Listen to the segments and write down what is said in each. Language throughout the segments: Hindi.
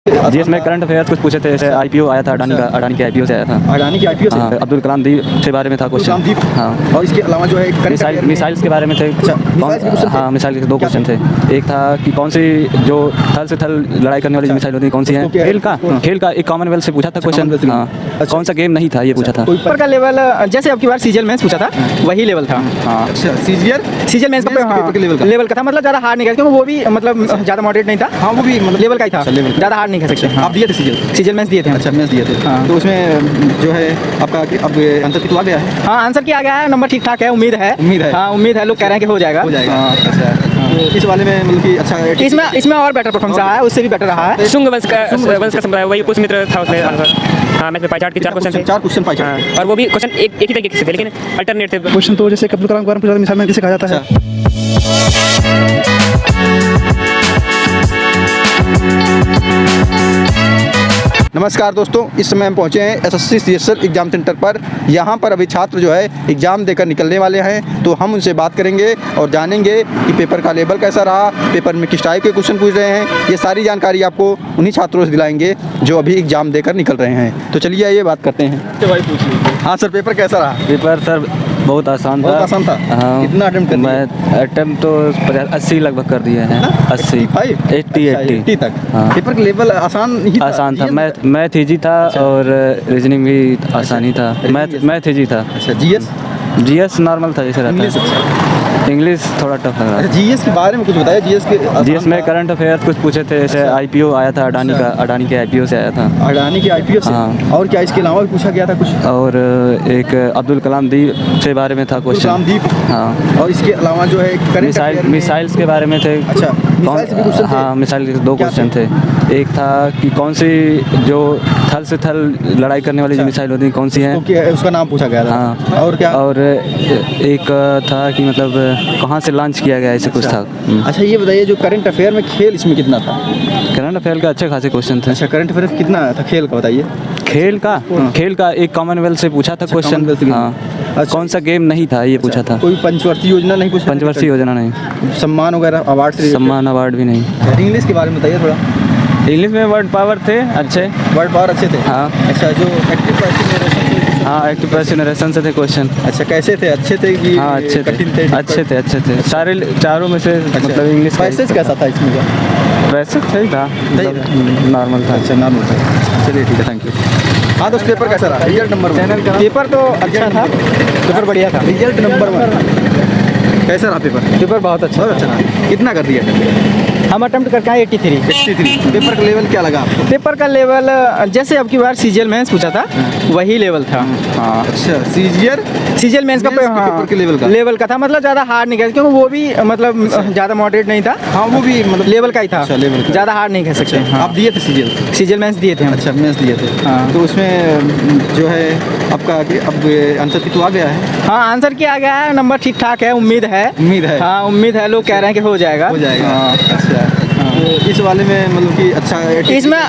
जीएस में करंट अफेयर्स कुछ पूछे थे, जैसे आईपीओ आया था अडानी का, अडानी के आईपीओ से आया था। अडानी के आईपीओ से? हाँ, अब्दुल कलाम द्वीप के बारे में था क्वेश्चन। हाँ, और इसके अलावा जो है मिसाइल्स के बारे में थे। हाँ, मिसाइल के 2 क्वेश्चन थे। एक था कि कौन सी जो थल से थल लड़ाई करने वाली मिसाइल होती है कौन सी है। खेल का एक कॉमनवेल्थ से पूछा था क्वेश्चन। हाँ, कौन सा गेम नहीं था ये पूछा था। ऊपर का लेवल जैसे अब की बार सीजीएल मेंस पूछा था वही लेवल था। अच्छा, सीजीएल मेंस का लेवल का था, मतलब ज़्यादा हार्ड नहीं था क्योंकि वो भी मतलब ज़्यादा मॉडरेट नहीं था। हाँ, वो भी मतलब लेवल का ही था, ज़्यादा हार्ड नहीं कह सकते। आप दिए थे सीजीएल मेंस दिए थे। अच्छा, मेंस दिए थे। हाँ, तो उसमें जो है आपका अब आंसर कितना गया है? हाँ, आंसर किया गया है, नंबर ठीक ठाक है, उम्मीद है। हाँ, उम्मीद है, लोग कह रहे हैं कि हो जाएगा। अच्छा, तो इस वाले में मतलब कि अच्छा इसमें और बेटर परफॉर्मेंस रहा है, उससे भी बेटर रहा है। शुंग वंश का संप्रदाय, वही पुष्य मित्र था उसमें आंसर। हाँ, मैथ में पाई चार्ट के 4 क्वेश्चन थे। 4 क्वेश्चन पाई चार्ट। हाँ, और वो भी क्वेश्चन एक ही तरीके से थे लेकिन अल्टरनेट थे क्वेश्चन। तो जैसे अब्दुल कलाम के बारे में पूछा था, मिसाइल मैन किसे कहा जाता है। नमस्कार दोस्तों, इस समय हम पहुंचे हैं एसएससी सीएसएल एग्जाम सेंटर पर। यहाँ पर अभी छात्र जो है एग्ज़ाम देकर निकलने वाले हैं, तो हम उनसे बात करेंगे और जानेंगे कि पेपर का लेवल कैसा रहा, पेपर में किस टाइप के क्वेश्चन पूछ रहे हैं। ये सारी जानकारी आपको उन्हीं छात्रों से दिलाएंगे जो अभी एग्ज़ाम देकर निकल रहे हैं। तो चलिए आइए बात करते हैं। हाँ सर, पेपर कैसा रहा? पेपर सर बहुत आसान था। बहुत आसान था। हाँ, कितना अटेम्प्ट? मैं अटेम्प्ट तो 80 लगभग कर दिए हैं। 80 80 तक। हाँ, पेपर का लेवल आसान ही था? आसान था। मैथ इजी था और रीजनिंग भी आसान ही था। मैथ इजी था। अच्छा, जीएस नॉर्मल था जैसे रहता है। इंग्लिश थोड़ा टफ लग रहा है। जीएस के बारे में कुछ बताया। जीएस में करंट अफेयर्स कुछ पूछे थे, जैसे आईपीओ आया था अडानी का, अडानी के आईपीओ से आया था। अडानी के आईपीओ से? हाँ। और क्या इसके अलावा भी पूछा गया था कुछ? और एक अब्दुल कलाम द्वीप के बारे में था क्वेश्चन। हाँ, और इसके अलावा जो है मिसाइल्स के बारे में थे। अच्छा, हाँ, मिसाइल के 2 क्वेश्चन थे। एक था कि कौन सी जो थल से थल लड़ाई करने वाली मिसाइल होती है कौन सी है, उसका नाम पूछा गया था। हाँ, और क्या? और एक था कि मतलब कहाँ से लॉन्च किया गया, ऐसे कुछ था। अच्छा, ये बताइए जो करंट अफेयर में खेल इसमें कितना था? करंट अफेयर का अच्छे खासे क्वेश्चन थे। अच्छा, करंट अफेयर कितना था खेल का बताइए। खेल का एक कॉमनवेल्थ से पूछा था क्वेश्चन। हाँ, कौन सा गेम नहीं था ये पूछा था। कोई पंचवर्षीय योजना नहीं पूछा? पंचवर्षीय योजना नहीं। सम्मान वगैरह अवार्ड से? सम्मान अवार्ड भी नहीं। इंग्लिश के बारे में बताइए थोड़ा। इंग्लिश में वर्ड पावर थे अच्छे। वर्ड पावर अच्छे थे? हाँ। अच्छा, जो एक्टिव पर्सन? हाँ, एक्टिव पर्सन से थे क्वेश्चन। अच्छा, कैसे थे? अच्छे थे कि? हाँ, अच्छे थे। अच्छे थे सारे चारों में से। मतलब इंग्लिश पैसेज कैसा था इसमें का? पैसेज सही था, नॉर्मल था। अच्छा, नॉर्मल था। चलिए ठीक है, थैंक यू। हाँ, तो पेपर कैसा रहा? Result number 1। पेपर तो अच्छा था, पेपर बढ़िया था। रिजल्ट नंबर 1 कैसा रहा पेपर? पेपर बहुत अच्छा रहा। कितना कर दिया? हम अटेम्प्ट करके आए 83। पेपर का लेवल क्या लगा आपको? पेपर का लेवल जैसे अब की बार सीजीएल मेंस पूछा था वही लेवल था। हाँ, अच्छा, सीजीएल मेंस का पेपर के लेवल का था, मतलब ज़्यादा हार्ड नहीं कह सकते क्योंकि वो भी मतलब ज़्यादा मॉडरेट नहीं था। हाँ, वो भी मतलब लेवल का ही था। ज़्यादा हार्ड नहीं कह सकते। आप दिए थे सीजीएल मेंस दिए थे। अच्छा, मेंस दिए थे। हाँ, तो उसमें जो है आपका अब आंसर कितना आ गया है? हाँ, आंसर किया गया है, नंबर ठीक ठाक है, उम्मीद है। हाँ, उम्मीद है, लोग कह रहे हैं कि हो जाएगा। अच्छा, तो इस वाले में मतलब कि अच्छा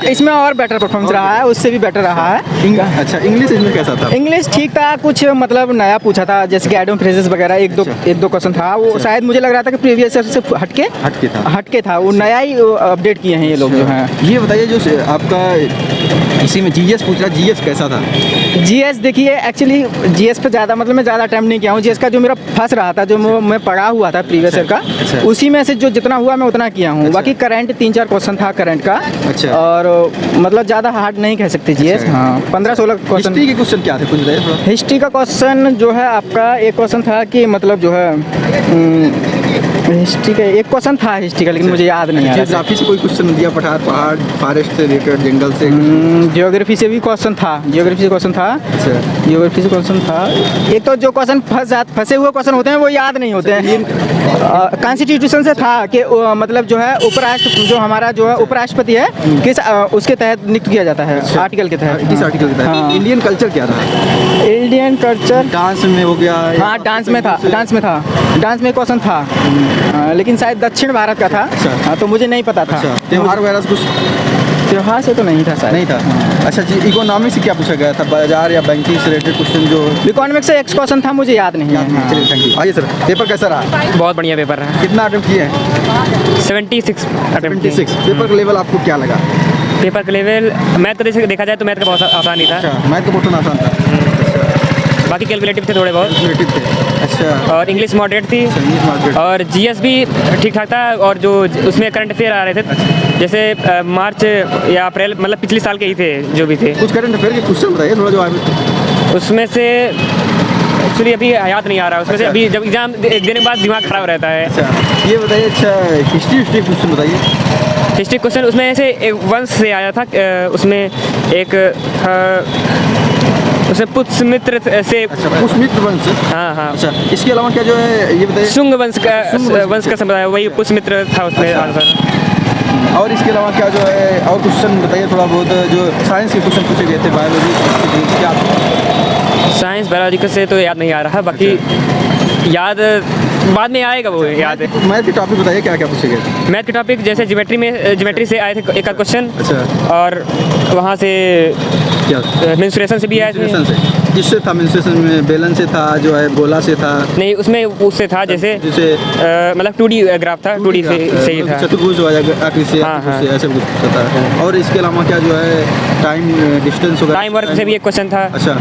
इसमें और बेटर परफॉर्मेंस रहा है, उससे भी बेटर रहा है। अच्छा, इंग्लिश इसमें कैसा था? इंग्लिश ठीक था, कुछ मतलब नया पूछा था जैसे कि एडम फ्रेजेस वगैरह एक दो क्वेश्चन था। वो शायद मुझे लग रहा था कि प्रीवियस ईयर से हटके था, वो नया ही अपडेट किए हैं ये लोग जो हैं। ये बताइए जो आपका इसी में जीएस पूछ रहा, जीएस कैसा था? जीएस देखिए, एक्चुअली जीएस पे ज़्यादा मतलब मैं ज़्यादा अटेम्प्ट नहीं किया हूँ। जीएस का जो मेरा फंस रहा था, जो मैं पढ़ा हुआ था प्रीवियस ईयर का, उसी में से जो जितना हुआ मैं उतना किया हूँ। बाकी करंट 3-4 क्वेश्चन था करंट का। अच्छा, और मतलब ज़्यादा हार्ड नहीं कह सकते जीएस। हाँ, 15-16 क्वेश्चन। हिस्ट्री के क्वेश्चन क्या थे कुछ बताइए? हिस्ट्री का क्वेश्चन जो है आपका एक क्वेश्चन था कि मतलब जो है हिस्ट्री का एक क्वेश्चन था हिस्ट्री का, लेकिन मुझे याद नहीं आ रहा। ज्योग्राफी से कोई क्वेश्चन दिया? पहाड़ फॉरेस्ट से रिलेटेड, जंगल से? ज्योग्राफी से भी क्वेश्चन था। ज्योग्राफी से क्वेश्चन था। एक तो जो क्वेश्चन फंसे हुए क्वेश्चन होते हैं वो याद नहीं होते हैं। कॉन्स्टिट्यूशन से था कि मतलब जो है जो हमारा जो है उपराष्ट्रपति है किस उसके तहत नियुक्त किया जाता है। आर्टिकल के तहत। किस आर्टिकल के तहत? हाँ। इंडियन कल्चर क्या था? इंडियन कल्चर डांस में हो गया? हाँ, डांस में क्वेश्चन था। लेकिन शायद दक्षिण भारत का था। हाँ, तो मुझे नहीं पता था। त्योहार वगैरह कुछ? त्योहार से तो नहीं था शायद। नहीं था। अच्छा जी, इकोनॉमी से क्या पूछा गया था? बाजार या बैंकिंग से रिलेटेड क्वेश्चन? जो इकोनॉमिक्स से एक क्वेश्चन था, मुझे याद नहीं है। चलिए, थैंक यू। आइए सर, पेपर कैसा रहा? बहुत बढ़िया पेपर रहा। कितना अटेम्प्ट किए हैं? 76 पेपर का लेवल आपको क्या लगा? पेपर का लेवल मैथ का देखा जाए तो मैथ का बहुत आसान ही था। अच्छा, मैथ का पोर्शन आसान था। बाकी कैलकुलेटिव थे थोड़े बहुत। कैलकुलेटिव थे। अच्छा, और इंग्लिश मॉडरेट थी। English market. और जीएस भी ठीक ठाक था। और जो उसमें करंट अफेयर आ रहे थे, जैसे मार्च या अप्रैल, मतलब पिछले साल के ही थे जो भी थे। कुछ करंट अफेयर के क्वेश्चन बताइए थोड़ा जो आए। उसमें से एक्चुअली अभी याद नहीं आ रहा। उसमें से अभी जब एग्जाम देने के बाद दिमाग खराब रहता है। अच्छा, ये बताइए। अच्छा, हिस्ट्री क्वेश्चन बताइए। हिस्ट्री क्वेश्चन उसमें से एक वंश से आया था। उसमें एक उसमें पुष्यमित्र से। अच्छा, पुष्यमित्र वंश। हाँ हाँ। अच्छा, इसके अलावा क्या जो है ये बताइए। शुंग वंश का संप्रदाय, वही पुष्यमित्र था उसमें आंसर। और इसके अलावा क्या जो है और क्वेश्चन बताइए थोड़ा बहुत, जो साइंस के क्वेश्चन पूछे गए थे, बायोलॉजी क्या। साइंस बायोलॉजिकल से तो याद नहीं आ रहा, बाकी याद बाद में आएगा वो याद है। मैथ के टॉपिक बताइए क्या क्या पूछे गए थे। मैथ के टॉपिक जैसे ज्योमेट्री से आए थे एक आध क्वेश्चन। अच्छा, और वहाँ से क्या मेंस्ट्रुएशन से भी आए थे। मेंस्ट्रुएशन से किससे था? मेंस्ट्रुएशन में बेलन से था, जो है गोला से था? नहीं, उसमें उससे था जैसे मतलब 2D ग्राफ था, 2D से ही था। चतुर्भुज आकृति से, हाँ, हाँ। ऐसे कुछ पूछा था। और इसके अलावा क्या जो है टाइम डिस्टेंस वगैरह, टाइम वर्क से भी एक क्वेश्चन था। अच्छा,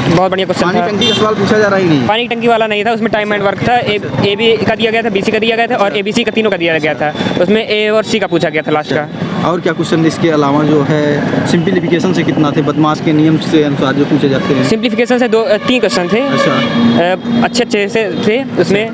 बहुत बढ़िया क्वेश्चन पानी था। टंकी का सवाल पूछा जा रहा ही नहीं। पानी टंकी वाला नहीं था, उसमें टाइम एंड वर्क था। ए बी का दिया गया था, BC का दिया गया था और ABC का तीनों का दिया गया था। उसमें A और C का पूछा गया था लास्ट का। और क्या क्वेश्चन इसके अलावा जो है सिंप्लीफिकेशन से कितना थे? बदमाश के नियम से अनुसार जो पूछे जाते हैं। सिंप्लीफिकेशन से 3 क्वेश्चन थे। अच्छा, अच्छे से थे उसमें।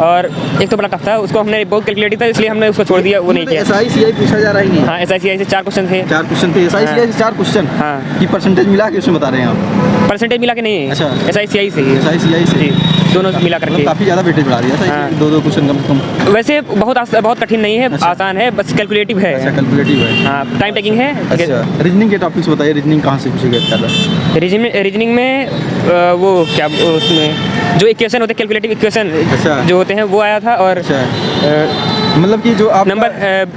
और एक तो बड़ा टफ था, उसको हमने बहुत कैलकुलेट था, इसलिए हमने उसको छोड़ दिया, वो नहीं किया। SICI पूछा जा रहा ही नहीं। हाँ, SICI से 4 क्वेश्चन थे। 4 क्वेश्चन थे SICI से 4 क्वेश्चन। हाँ। की परसेंटेज मिला के उसमें बता रहे हैं आप? परसेंटेज मिला के नहीं। अच्छा। SICI से ही। SICI से जी, दोनों मिला करके। काफ़ी ज़्यादा वेटेज बढ़ा दिया था। हाँ। 2 क्वेश्चन कम से कम। वैसे बहुत कठिन नहीं है। अच्छा। आसान है, बस कैलकुलेटिव है। अच्छा, कैलकुलेटिव है। हाँ, टाइम टेकिंग है। अच्छा, रीजनिंग के टॉपिक्स बताइए। रीजनिंग कहाँ से पूछे गए ज़्यादा? रीजनिंग में वो क्या उसमें जो इक्वेशन होते हैं, कैलकुलेटिव इक्वेशन अच्छा। जो होते हैं, वो आया था। और अच्छा, मतलब कि जो आप नंबर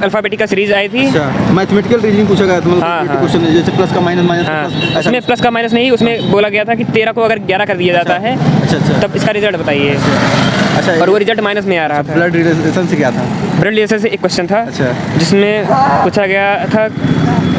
अल्फ़ाबेटिकल सीरीज आई थी। अच्छा, मैथमेटिकल रीजनिंग पूछा गया था। मतलब हाँ, हाँ। क्वेश्चन जैसे प्लस का माइनस हाँ, प्लस, ऐसा उसमें प्लस का माइनस नहीं, उसमें बोला गया था कि 13 को अगर 11 कर दिया जाता है अच्छा, अच्छा। तब इसका रिजल्ट बताइए। अच्छा, और वो रिजल्ट माइनस में आ रहा था। ब्लड रिलेशन से क्या था? ब्लड रिलेशन से एक क्वेश्चन था। अच्छा। जिसमें पूछा गया था,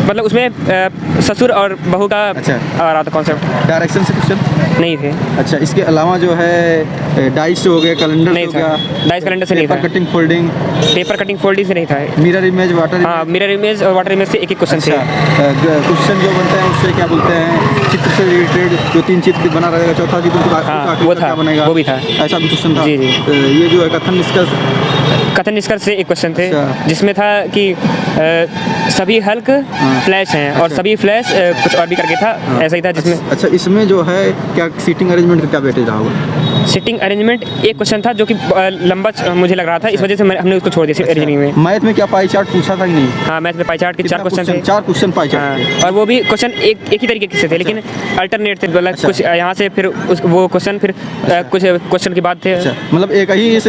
मतलब उसमें ससुर और बहू का अच्छा। आ रहा था कॉन्सेप्ट। डायरेक्शन से क्वेश्चन नहीं थे। अच्छा, इसके अलावा जो है डाइस हो गया, कैलेंडर नहीं हो था। गया, डाइस कैलेंडर से नहीं था। Paper cutting folding, paper cutting folding से नहीं था। मिरर इमेज, वाटर हाँ, मिरर इमेज और वाटर इमेज से एक क्वेश्चन थे। क्वेश्चन जो बनते हैं उससे क्या बोलते हैं, चित्र से रिलेटेड जो 3 चित्र बना रहेगा, चौथा चित्र हाँ, वो था, क्या बनेगा, वो भी था। ऐसा भी क्वेश्चन था। जी, जी। ये जो है कथन निष्कर्ष से एक क्वेश्चन थे। अच्छा। जिसमें था कि सभी हल्क फ्लैश हैं और सभी फ्लैश कुछ और भी करके था। ऐसा ही था जिसमें। अच्छा, इसमें जो है क्या सीटिंग अरेंजमेंट का क्या वेटेज रहा होगा? सिटिंग अरेंजमेंट एक क्वेश्चन था जो कि लंबा मुझे लग रहा था, इस वजह से हमने उसको छोड़ दिया रीजनिंग में। मैथ में क्या पाई चार्ट पूछा था कि नहीं? हाँ, मैथ में पाई चार्ट के 4 क्वेश्चन थे। 4 क्वेश्चन पाई चार्ट हाँ, के। और वो भी क्वेश्चन एक ही तरीके से थे, लेकिन अल्टरनेट थे। मतलब अच्छा। कुछ यहाँ से फिर वो क्वेश्चन फिर कुछ क्वेश्चन के बाद थे। अच्छा, मतलब एक ही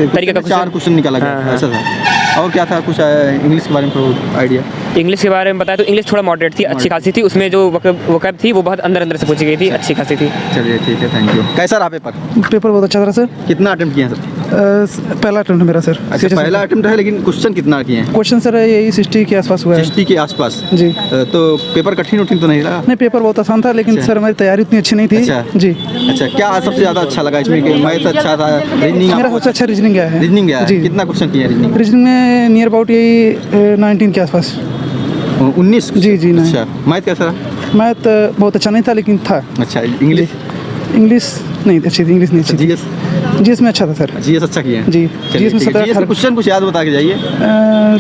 तरीके का 4 क्वेश्चन निकाला गया हाँ, ऐसा था। और क्या था कुछ इंग्लिश के बारे में थोड़ा आइडिया? इंग्लिश के बारे में बताया तो इंग्लिश थोड़ा मॉडरेट थी, अच्छी खासी थी। उसमें जो वोकैब थी वो बहुत अंदर से पूछी गई थी, अच्छी खासी थी। चलिए ठीक है, थैंक यू। कैसा रहा पेपर? पेपर बहुत अच्छा था सर। कितना अटेम्प्ट किए हैं सर? पहला अटेम्प्ट मेरा सर। अच्छा, पहला अटेम्प्ट है, लेकिन क्वेश्चन कितना किए हैं? क्वेश्चन सर यही 60 के आसपास हुआ है। 60 के आसपास जी। तो पेपर कठिन तो नहीं लगा? नहीं, पेपर बहुत आसान था, लेकिन अच्छा। सर हमारी तैयारी उतनी अच्छी नहीं थी। अच्छा। जी। अच्छा, क्या सबसे ज़्यादा अच्छा लगा इसमें? मैथ अच्छा था, रीजनिंग मेरा सबसे अच्छा रीजनिंग गया है। रीजनिंग गया है? जी। कितना क्वेश्चन किया रीजनिंग? रीजनिंग में नियर अबाउट यही 19 के आसपास। 19? जी, जी, नहीं। अच्छा, मैथ कैसा रहा? मैथ बहुत अच्छा नहीं था, लेकिन था। अच्छा, इंग्लिश? इंग्लिश नहीं अच्छी थी, इंग्लिश नहीं अच्छी थी। जीएस? जीएस में अच्छा था सर। जीएस अच्छा किया है? जी। चलिए, जीएस में ठीक है। 17 जीएस के क्वेश्चन कुछ याद बता के जाइए।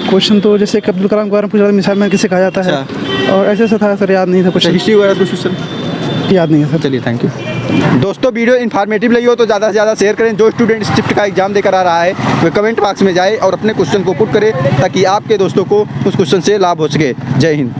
क्वेश्चन तो जैसे अब्दुल कलाम के बारे में पूछा था, मिसाइल मैन किसे कहा जाता है, और ऐसे ऐसा था सर, याद नहीं था कुछ। हिस्ट्री वगैरह कुछ क्वेश्चन याद नहीं है सर। चलिए, थैंक यू। दोस्तों, वीडियो इन्फॉर्मेटिव लगी हो तो ज़्यादा से ज़्यादा शेयर करें। जो स्टूडेंट शिफ्ट का एग्जाम देकर आ रहा है वह कमेंट बॉक्स में जाए और अपने क्वेश्चन को पुट करे, ताकि आपके दोस्तों को उस क्वेश्चन से लाभ हो सके। जय हिंद।